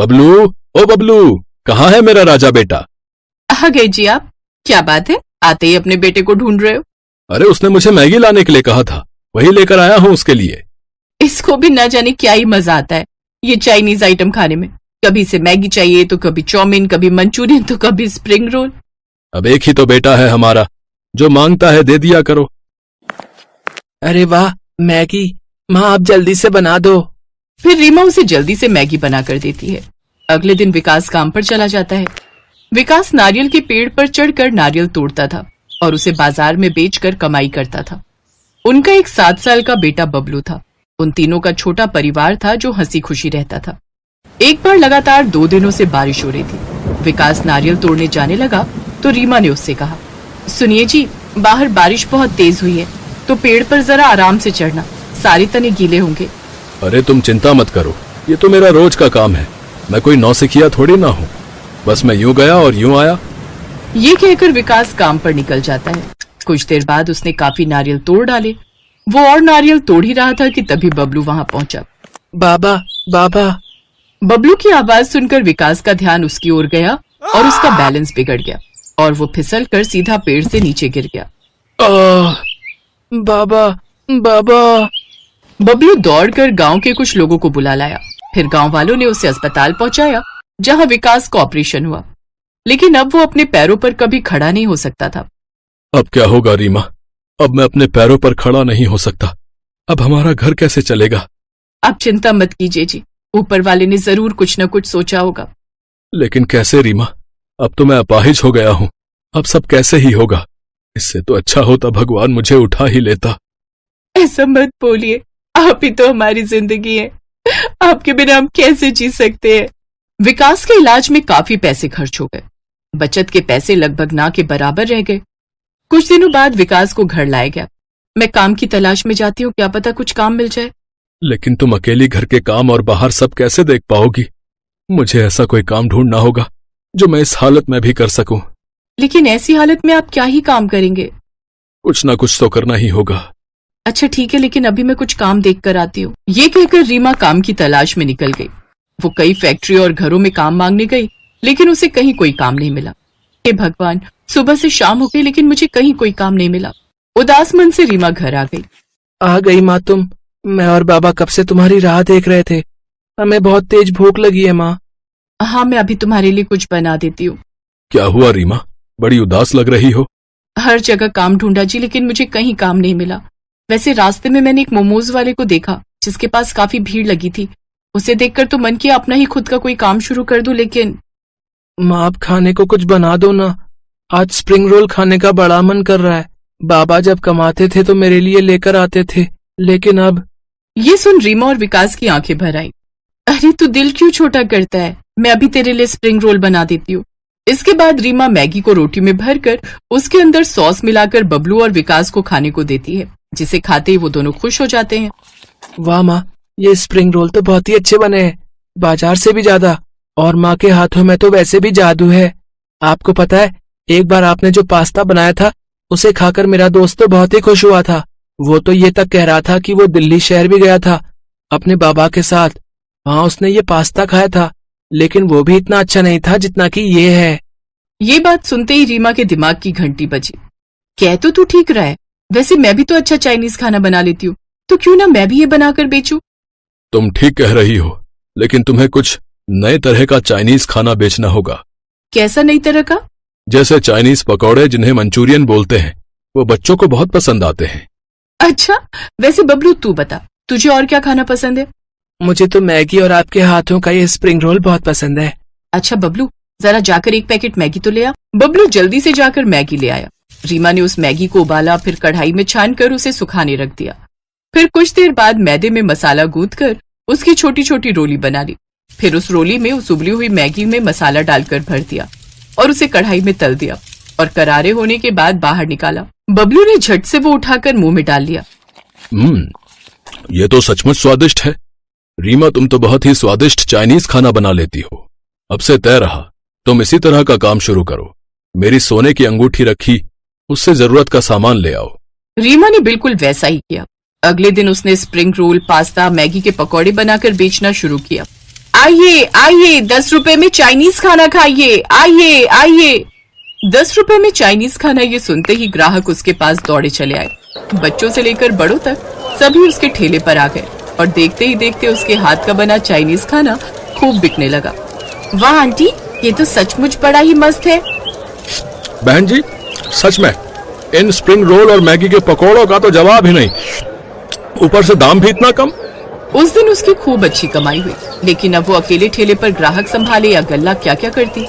बबलू, ओ बबलू, कहाँ है मेरा राजा बेटा? आ गए जी आप। क्या बात है, आते ही अपने बेटे को ढूंढ रहे हो? अरे उसने मुझे मैगी लाने के लिए कहा था, वही लेकर आया हूँ उसके लिए। इसको भी न जाने क्या ही मजा आता है ये चाइनीज आइटम खाने में। कभी से मैगी चाहिए तो कभी चाउमीन, कभी मंचूरियन तो कभी स्प्रिंग रोल। अब एक ही तो बेटा है हमारा, जो मांगता है दे दिया करो। अरे वाह, मैगी माँ आप जल्दी से बना दो। फिर रीमा उसे जल्दी से मैगी बना कर देती है। अगले दिन विकास काम पर चला जाता है। विकास नारियल के पेड़ पर चढ़कर नारियल तोड़ता था और उसे बाजार में बेचकर कमाई करता था। उनका एक 7 साल का बेटा बबलू था। उन तीनों का छोटा परिवार था जो हंसी खुशी रहता था। एक बार लगातार 2 दिनों से बारिश हो रही थी। विकास नारियल तोड़ने जाने लगा तो रीमा ने उससे कहा, सुनिए जी, बाहर बारिश बहुत तेज हुई है तो पेड़ पर जरा आराम से चढ़ना, सारे तने गीले होंगे। अरे तुम चिंता मत करो, ये तो मेरा रोज का काम है। मैं कोई नौसिखिया थोड़ी ना हूँ, बस मैं यूं गया और यूं आया। ये कहकर विकास काम पर निकल जाता है। कुछ देर बाद उसने काफी नारियल तोड़ डाले। वो और नारियल तोड़ ही रहा था कि तभी बबलू वहां पहुंचा। बाबा बाबा। बबलू की आवाज सुनकर विकास का ध्यान उसकी ओर गया और उसका बैलेंस बिगड़ गया और वो फिसल कर सीधा पेड़ से नीचे गिर गया। बाबा बाबा। बबलू दौड़कर गांव के कुछ लोगों को बुला लाया। फिर गांव वालों ने उसे अस्पताल पहुंचाया जहां विकास का ऑपरेशन हुआ, लेकिन अब वो अपने पैरों पर कभी खड़ा नहीं हो सकता था। अब क्या होगा रीमा? अब मैं अपने पैरों पर खड़ा नहीं हो सकता। अब हमारा घर कैसे चलेगा? आप चिंता मत कीजिए जी, ऊपर वाले ने जरूर कुछ न कुछ सोचा होगा। लेकिन कैसे रीमा? अब तो मैं अपाहिज हो गया हूँ। अब सब कैसे ही होगा? इससे तो अच्छा होता भगवान मुझे उठा ही लेता। ऐसा मत बोलिए, आप ही तो हमारी जिंदगी है। आपके बिना हम कैसे जी सकते हैं? विकास के इलाज में काफी पैसे खर्च हो गए। बचत के पैसे लगभग ना के बराबर रह गए। कुछ दिनों बाद विकास को घर लाया गया। मैं काम की तलाश में जाती हूँ, क्या पता कुछ काम मिल जाए। लेकिन तुम अकेली घर के काम और बाहर सब कैसे देख पाओगी? मुझे ऐसा कोई काम ढूंढना होगा जो मैं इस हालत में भी कर सकूं। लेकिन ऐसी हालत में आप क्या ही काम करेंगे? कुछ ना कुछ तो करना ही होगा। अच्छा ठीक है, लेकिन अभी मैं कुछ काम देख कर आती हूँ। ये कहकर रीमा काम की तलाश में निकल गई। वो कई फैक्ट्री और घरों में काम मांगने गई, लेकिन उसे कहीं कोई काम नहीं मिला। हे भगवान, सुबह से शाम हो गई लेकिन मुझे कहीं कोई काम नहीं मिला। उदास मन से रीमा घर आ गई। आ गई माँ तुम। मैं और बाबा कब से तुम्हारी राह देख रहे थे। हमें बहुत तेज भूख लगी है माँ। हाँ, मैं अभी तुम्हारे लिए कुछ बना देती हूँ। क्या हुआ रीमा? बड़ी उदास लग रही हो। हर जगह काम ढूंढा जी, लेकिन मुझे कहीं काम नहीं मिला। वैसे रास्ते में मैंने एक मोमोज वाले को देखा जिसके पास काफी भीड़ लगी थी। उसे देखकर तो मन किया अपना ही खुद का कोई काम शुरू कर दूं, लेकिन माँ आप खाने को कुछ बना दो ना। आज स्प्रिंग रोल खाने का बड़ा मन कर रहा है। बाबा जब कमाते थे तो मेरे लिए लेकर आते थे, लेकिन अब। ये सुन रीमा और विकास की आंखें भर आई। अरे तू दिल क्यों छोटा करता है, मैं अभी तेरे लिए स्प्रिंग रोल बना देती हूँ। इसके बाद रीमा मैगी को रोटी में भरकर उसके अंदर सॉस मिलाकर बबलू और विकास को खाने को देती है, जिसे खाते ही वो दोनों खुश हो जाते हैं। वाह माँ, ये स्प्रिंग रोल तो बहुत ही अच्छे बने हैं, बाजार से भी ज्यादा। और माँ के हाथों में तो वैसे भी जादू है। आपको पता है, एक बार आपने जो पास्ता बनाया था उसे खाकर मेरा दोस्त तो बहुत ही खुश हुआ था। वो तो ये तक कह रहा था कि वो दिल्ली शहर भी गया था अपने बाबा के साथ। वहाँ उसने ये पास्ता खाया था, लेकिन वो भी इतना अच्छा नहीं था जितना कि ये है। ये बात सुनते ही रीमा के दिमाग की घंटी बजी। कह तो तू ठीक रहा है, वैसे मैं भी तो अच्छा चाइनीज खाना बना लेती हूँ, तो क्यों ना मैं भी ये बनाकर बेचूं? तुम ठीक कह रही हो, लेकिन तुम्हें कुछ नए तरह का चाइनीज खाना बेचना होगा। कैसा नई तरह का? जैसे चाइनीज पकौड़े जिन्हें मंचूरियन बोलते हैं, वो बच्चों को बहुत पसंद आते हैं। अच्छा, वैसे बबलू तू बता, तुझे और क्या खाना पसंद है? मुझे तो मैगी और आपके हाथों का ये स्प्रिंग रोल बहुत पसंद है। अच्छा बबलू, जरा जाकर एक पैकेट मैगी तो ले आ। बबलू जल्दी से जाकर मैगी ले आया। रीमा ने उस मैगी को उबाला, फिर कढ़ाई में छान कर उसे सुखाने रख दिया। फिर कुछ देर बाद मैदे में मसाला गूंथ कर उसकी छोटी छोटी रोली बना ली। फिर उस रोली में उस उबली हुई मैगी में मसाला डालकर भर दिया और उसे कढ़ाई में तल दिया और करारे होने के बाद बाहर निकाला। बबलू ने झट से वो उठाकर मुंह में डाल लिया। ये तो सचमुच स्वादिष्ट है। रीमा, तुम तो बहुत ही स्वादिष्ट चाइनीज खाना बना लेती हो। अब से तय रहा, तुम इसी तरह का काम शुरू करो। मेरी सोने की अंगूठी रखी, उससे जरूरत का सामान ले आओ। रीमा ने बिल्कुल वैसा ही किया। अगले दिन उसने स्प्रिंग रोल, पास्ता, मैगी के पकौड़े बनाकर बेचना शुरू किया। आइए आइए, 10 रुपए में चाइनीज खाना खाइए, आइए आइए। 10 रुपए में चाइनीज खाना ये सुनते ही ग्राहक उसके पास दौड़े चले आए। बच्चों से लेकर बड़ों तक सभी उसके ठेले पर आ गए और देखते ही देखते उसके हाथ का बना चाइनीज खाना खूब बिकने लगा। वाह आंटी, ये तो सचमुच बड़ा ही मस्त है। बहन जी, सच में इन स्प्रिंग रोल और मैगी के पकौड़ों का तो जवाब ही नहीं, ऊपर से दाम भी इतना कम। उस दिन उसकी खूब अच्छी कमाई हुई, लेकिन अब वो अकेले ठेले पर ग्राहक संभाले या गल्ला क्या क्या करती,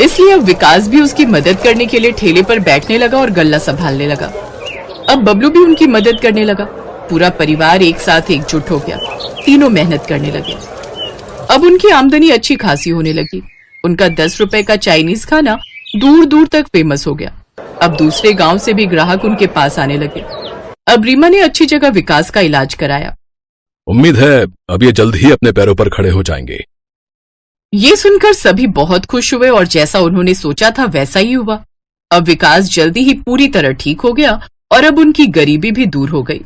इसलिए अब विकास भी उसकी मदद करने के लिए ठेले पर बैठने लगा और गल्ला संभालने लगा। अब बबलू भी उनकी मदद करने लगा। पूरा परिवार एक साथ एकजुट हो गया, तीनों मेहनत करने लगे। अब उनकी आमदनी अच्छी खासी होने लगी। उनका 10 रुपए का चाइनीज खाना दूर दूर तक फेमस हो गया। अब दूसरे गांव से भी ग्राहक उनके पास आने लगे। अब रीमा ने अच्छी जगह विकास का इलाज कराया। उम्मीद है अब ये जल्द ही अपने पैरों पर खड़े हो जाएंगे। ये सुनकर सभी बहुत खुश हुए और जैसा उन्होंने सोचा था वैसा ही हुआ। अब विकास जल्दी ही पूरी तरह ठीक हो गया और अब उनकी गरीबी भी दूर हो गई।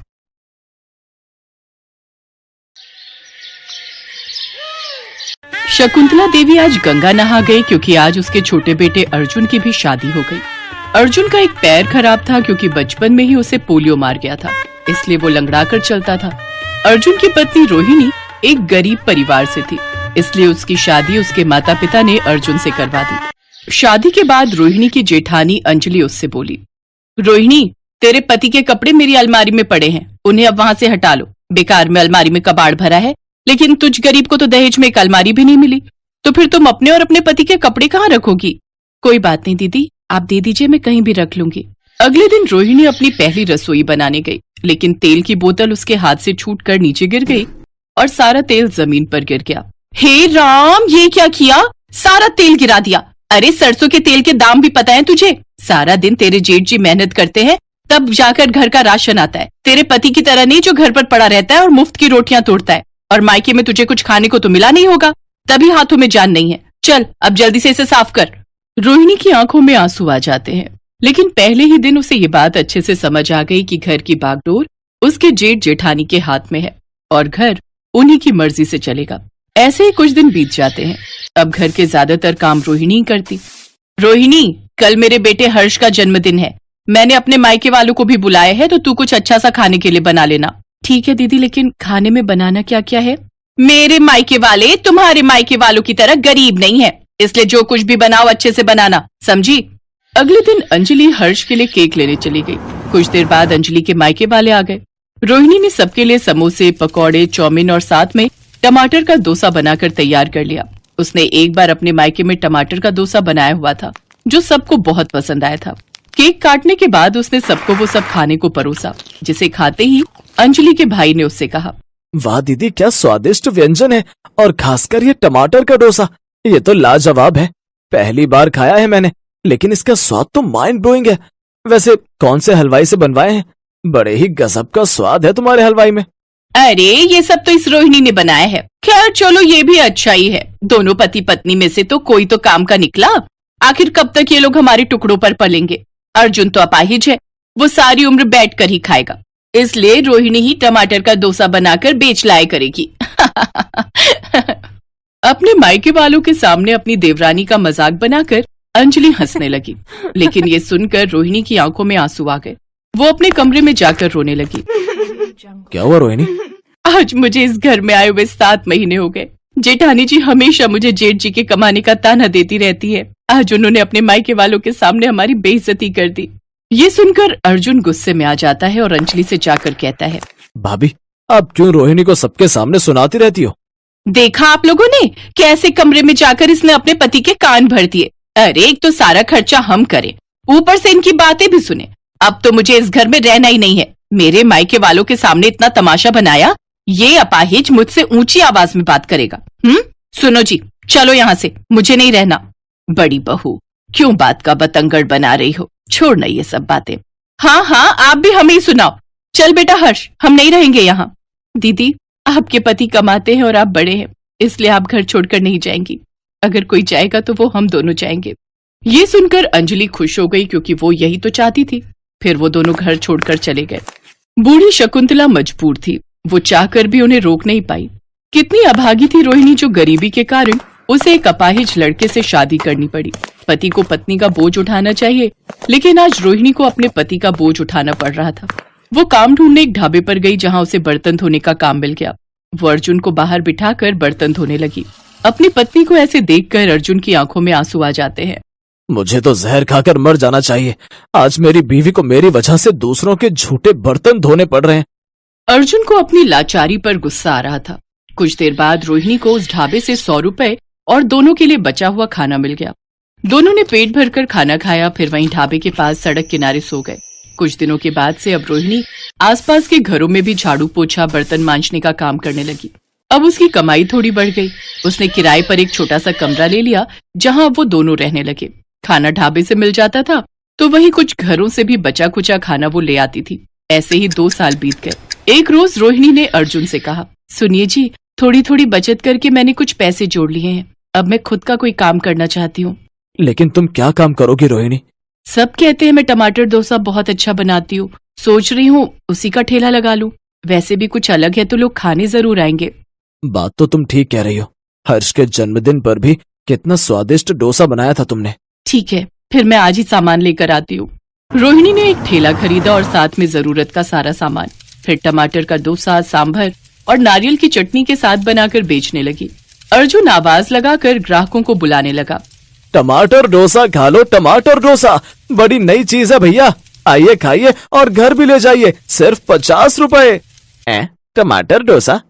शकुंतला देवी आज गंगा नहा गई क्योंकि आज उसके छोटे बेटे अर्जुन की भी शादी हो गई। अर्जुन का एक पैर खराब था क्योंकि बचपन में ही उसे पोलियो मार गया था, इसलिए वो लंगड़ा कर चलता था। अर्जुन की पत्नी रोहिणी एक गरीब परिवार से थी, इसलिए उसकी शादी उसके माता पिता ने अर्जुन से करवा दी। शादी के बाद रोहिणी की जेठानी अंजलि उससे बोली, रोहिणी, तेरे पति के कपड़े मेरी अलमारी में पड़े हैं, उन्हें अब वहाँ से हटा लो। बेकार में अलमारी में कबाड़ भरा है, लेकिन तुझ गरीब को तो दहेज में एक अलमारी भी नहीं मिली, तो फिर तुम अपने और अपने पति के कपड़े कहाँ रखोगी? कोई बात नहीं दीदी, आप दे दीजिए, मैं कहीं भी रख लूंगी। अगले दिन रोहिणी अपनी पहली रसोई बनाने गई, लेकिन तेल की बोतल उसके हाथ से छूटकर नीचे गिर गई और सारा तेल जमीन पर गिर गया। हे राम, ये क्या किया? सारा तेल गिरा दिया। अरे सरसों के तेल के दाम भी पता है तुझे? सारा दिन तेरे जेठ जी मेहनत करते हैं, तब जाकर घर का राशन आता है। तेरे पति की तरह नहीं जो घर पर पड़ा रहता है और मुफ्त की रोटियां तोड़ता है, और मायके में तुझे कुछ खाने को तो मिला नहीं होगा, तभी हाथों में जान नहीं है। चल अब जल्दी से इसे साफ कर। रोहिणी की आंखों में आंसू आ जाते हैं, लेकिन पहले ही दिन उसे ये बात अच्छे से समझ आ गई कि घर की बागडोर उसके जेठ जेठानी के हाथ में है और घर उन्हीं की मर्जी से चलेगा। ऐसे ही कुछ दिन बीत जाते हैं। अब घर के ज्यादातर काम रोहिणी ही करती। रोहिणी, कल मेरे बेटे हर्ष का जन्मदिन है, मैंने अपने मायके वालों को भी बुलाया है, तो तू कुछ अच्छा सा खाने के लिए बना लेना। ठीक है दीदी, लेकिन खाने में बनाना क्या क्या है? मेरे मायके वाले तुम्हारे मायके वालों की तरह गरीब नहीं है, इसलिए जो कुछ भी बनाओ अच्छे से बनाना, समझी? अगले दिन अंजलि हर्ष के लिए केक लेने चली गई। कुछ देर बाद अंजलि के मायके वाले आ गए। रोहिणी ने सबके लिए समोसे, पकौड़े, चाउमीन और साथ में टमाटर का डोसा बनाकर तैयार कर लिया। उसने एक बार अपने मायके में टमाटर का डोसा बनाया हुआ था, जो सबको बहुत पसंद आया था। केक काटने के बाद उसने सबको वो सब खाने को परोसा, जिसे खाते ही अंजलि के भाई ने उससे कहा, वाह दीदी, क्या स्वादिष्ट व्यंजन है, और खासकर ये टमाटर का डोसा, ये तो लाजवाब है। पहली बार खाया है मैंने, लेकिन इसका स्वाद तो माइंड ब्लोइंग है। वैसे कौन से हलवाई से बनवाए हैं? बड़े ही गजब का स्वाद है तुम्हारे हलवाई में। अरे ये सब तो इस रोहिणी ने बनाया है। खैर चलो, ये भी अच्छा ही है। दोनों पति पत्नी में से तो कोई तो काम का निकला। आखिर कब तक ये लोग हमारे टुकड़ों पर पलेंगे? अर्जुन तो अपाहिज है, वो सारी उम्र बैठकर ही खाएगा, इसलिए रोहिणी ही टमाटर का डोसा बनाकर बेच लाया करेगी। अपने मायके वालों के सामने अपनी देवरानी का मजाक बनाकर अंजलि हंसने लगी, लेकिन ये सुनकर रोहिणी की आंखों में आंसू आ गए। वो अपने कमरे में जाकर रोने लगी। क्या हुआ रोहिणी? आज मुझे इस घर में आए हुए 7 महीने हो गए। जेठानी जी हमेशा मुझे जेठ जी के कमाने का ताना देती रहती है। आज उन्होंने अपने मायके वालों के सामने हमारी बेइज्जती कर दी। ये सुनकर अर्जुन गुस्से में आ जाता है और अंजलि से जाकर कहता है, भाभी, आप क्यों रोहिणी को सबके सामने सुनाती रहती हो? देखा आप लोगों ने कैसे कमरे में जाकर इसने अपने पति के कान भर दिए। अरे एक तो सारा खर्चा हम करें, ऊपर से इनकी बातें भी सुने। अब तो मुझे इस घर में रहना ही नहीं है। मेरे मायके वालों के सामने इतना तमाशा बनाया, ये अपाहिज मुझसे ऊंची आवाज में बात करेगा। सुनो जी, चलो यहाँ से, मुझे नहीं रहना। बड़ी बहू, क्यों बात का बतंगड़ बना रही हो? छोड़ना ये सब बातें। हाँ हाँ, आप भी हमें ही सुनाओ। चल बेटा हर्ष, हम नहीं रहेंगे यहाँ। दीदी, आपके पति कमाते हैं और आप बड़े हैं, इसलिए आप घर छोड़कर नहीं जाएंगी। अगर कोई जाएगा तो वो हम दोनों जाएंगे। ये सुनकर अंजलि खुश हो गई, क्योंकि वो यही तो चाहती थी। फिर वो दोनों घर छोड़कर चले गए। बूढ़ी शकुंतला मजबूर थी, वो चाहकर भी उन्हें रोक नहीं पाई। कितनी अभागी थी रोहिणी, जो गरीबी के कारण उसे एक अपाहिज लड़के से शादी करनी पड़ी। पति को पत्नी का बोझ उठाना चाहिए, लेकिन आज रोहिणी को अपने पति का बोझ उठाना पड़ रहा था। वो काम ढूंढने एक ढाबे पर गई, जहाँ उसे बर्तन धोने का काम मिल गया। वो अर्जुन को बाहर बिठाकर बर्तन धोने लगी। अपनी पत्नी को ऐसे देखकर अर्जुन की आंखों में आंसू आ जाते हैं। मुझे तो जहर खाकर मर जाना चाहिए। आज मेरी बीवी को मेरी वजह से दूसरों के झूठे बर्तन धोने पड़ रहे हैं। अर्जुन को अपनी लाचारी पर गुस्सा आ रहा था। कुछ देर बाद रोहिणी को उस ढाबे से 100 रुपए और दोनों के लिए बचा हुआ खाना मिल गया। दोनों ने पेट भरकर खाना खाया, फिर वहीं ढाबे के पास सड़क किनारे सो गए। कुछ दिनों के बाद से अब रोहिणी आसपास के घरों में भी झाड़ू पोछा बर्तन मांजने का काम करने लगी। अब उसकी कमाई थोड़ी बढ़ गई। उसने किराए पर एक छोटा सा कमरा ले लिया, जहां अब वो दोनों रहने लगे। खाना ढाबे से मिल जाता था, तो वहीं कुछ घरों से भी बचा खुचा खाना वो ले आती थी। ऐसे ही 2 साल बीत गए। एक रोज रोहिणी ने अर्जुन से कहा, सुनिए जी, थोड़ी थोड़ी बचत करके मैंने कुछ पैसे जोड़ लिए हैं। अब मैं खुद का कोई काम करना चाहती हूँ। लेकिन तुम क्या काम करोगी रोहिणी? सब कहते हैं मैं टमाटर डोसा बहुत अच्छा बनाती हूँ। सोच रही हूँ उसी का ठेला लगा लूं। वैसे भी कुछ अलग है तो लोग खाने जरूर आएंगे। बात तो तुम ठीक कह रही हो। हर्ष के जन्मदिन पर भी कितना स्वादिष्ट डोसा बनाया था तुमने। ठीक है, फिर मैं आज ही सामान लेकर आती हूँ। रोहिणी ने एक ठेला खरीदा और साथ में जरूरत का सारा सामान। फिर टमाटर का डोसा, सांभर और नारियल की चटनी के साथ बनाकर बेचने लगी। अर्जुन आवाज लगाकर ग्राहकों को बुलाने लगा। टमाटर डोसा खा लो, टमाटर डोसा बड़ी नई चीज है भैया। आइए खाइए और घर भी ले जाइए, सिर्फ 50 रुपए। टमाटर डोसा?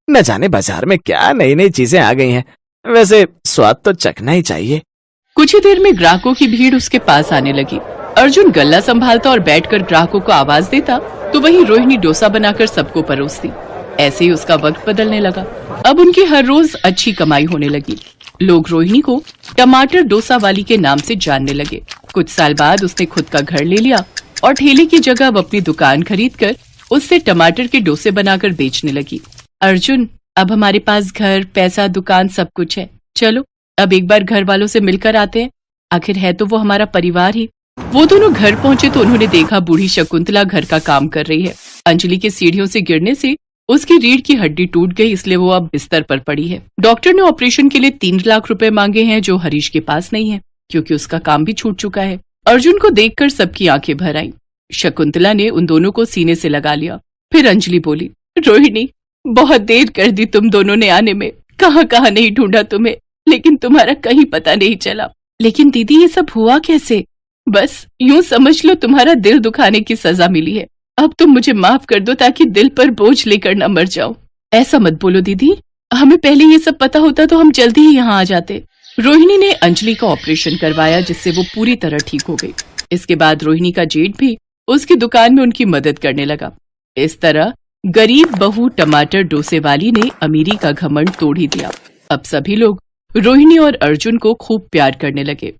न जाने बाजार में क्या नई नई चीजें आ गई हैं। वैसे स्वाद तो चखना ही चाहिए। कुछ ही देर में ग्राहकों की भीड़ उसके पास आने लगी। अर्जुन गल्ला संभालता और बैठकर ग्राहकों को आवाज देता, तो वहीं रोहिणी डोसा बनाकर सबको परोसती। ऐसे ही उसका वक्त बदलने लगा। अब उनकी हर रोज अच्छी कमाई होने लगी। लोग रोहिणी को टमाटर डोसा वाली के नाम से जानने लगे। कुछ साल बाद उसने खुद का घर ले लिया और ठेले की जगह अब अपनी दुकान खरीदकर उससे टमाटर के डोसे बनाकर बेचने लगी। अर्जुन, अब हमारे पास घर, पैसा, दुकान सब कुछ है। चलो अब एक बार घर वालों से मिलकर आते हैं। आखिर है तो वो हमारा परिवार ही। वो दोनों घर पहुंचे तो उन्होंने देखा बूढ़ी शकुंतला घर का काम कर रही है। अंजलि के सीढ़ियों से गिरने से उसकी रीढ़ की हड्डी टूट गई, इसलिए वो अब बिस्तर पर पड़ी है। डॉक्टर ने ऑपरेशन के लिए 3 लाख रुपए मांगे हैं, जो हरीश के पास नहीं है, क्योंकि उसका काम भी छूट चुका है। अर्जुन को देखकर सबकी आंखें भर आईं। शकुंतला ने उन दोनों को सीने से लगा लिया। फिर अंजलि बोली, रोहिणी, बहुत देर कर दी तुम दोनों ने आने में। कहाँ कहाँ नहीं ढूंढा तुम्हें, लेकिन तुम्हारा कहीं पता नहीं चला। लेकिन दीदी, ये सब हुआ कैसे? बस यूं समझ लो तुम्हारा दिल दुखाने की सजा मिली है। अब तुम मुझे माफ कर दो, ताकि दिल पर बोझ लेकर न मर जाओ। ऐसा मत बोलो दीदी, हमें पहले ये सब पता होता तो हम जल्दी ही यहाँ आ जाते। रोहिणी ने अंजलि का ऑपरेशन करवाया, जिससे वो पूरी तरह ठीक हो गई। इसके बाद रोहिणी का जेठ भी उसकी दुकान में उनकी मदद करने लगा। इस तरह गरीब बहू टमाटर डोसे वाली ने अमीरी का घमंड तोड़ ही दिया। अब सभी लोग रोहिणी और अर्जुन को खूब प्यार करने लगे।